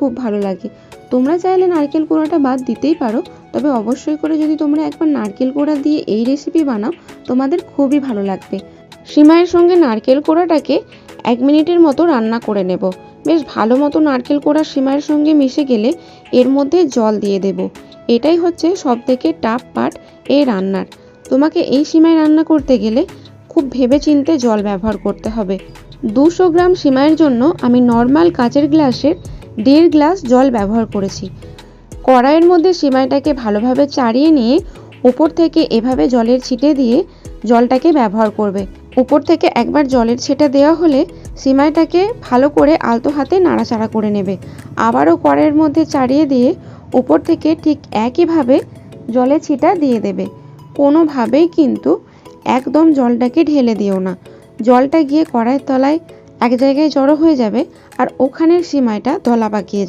খুব ভালো লাগে। তোমরা চাইলে নারকেল কোড়াটা বাদ দিতেই পারো, তবে অবশ্যই করে যদি তোমরা একবার নারকেল কোড়া দিয়ে এই রেসিপি বানাও তোমাদের খুবই ভালো লাগবে। সিমাইয়ের সঙ্গে নারকেল কোড়াটাকে 1 মিনিটের মতো রান্না করে নেব। বেশ ভালো মতো নারকেল কোড়া সিমাইয়ের সঙ্গে মিশে গেলে এর মধ্যে জল দিয়ে দেব। এটাই হচ্ছে সবথেকে টাফ পার্ট এই রান্নার। তোমাকে এই সিমাই রান্না করতে গেলে খুব ভেবে চিন্তে জল ব্যবহার করতে হবে। 200 গ্রাম সিমাইয়ের জন্য আমি নর্মাল কাচের গ্লাসের 1.5 গ্লাস জল ব্যবহার করেছি। কড়াইয়ের মধ্যে সিমাইটাকে ভালোভাবে চাড়িয়ে নিয়ে উপর থেকে এভাবে জলের ছিটে দিয়ে জলটাকে ব্যবহার করবে। উপর থেকে একবার জলের ছিটা দেওয়া হলে সিমাইটাকে ভালো করে আলতো হাতে নাড়াচাড়া করে নেবে। আবারও কড়াইয়ের মধ্যে চাড়িয়ে দিয়ে উপর থেকে ঠিক একইভাবে জলের ছিটা দিয়ে দেবে। কোনোভাবেই কিন্তু একদম জলটাকে ঢেলে দিও না, জলটা গিয়ে কড়াইয়ের তলায় এক জায়গায় জড়ো হয়ে যাবে আর ওখানের সিমাইটা দলা পাকিয়ে যাবে।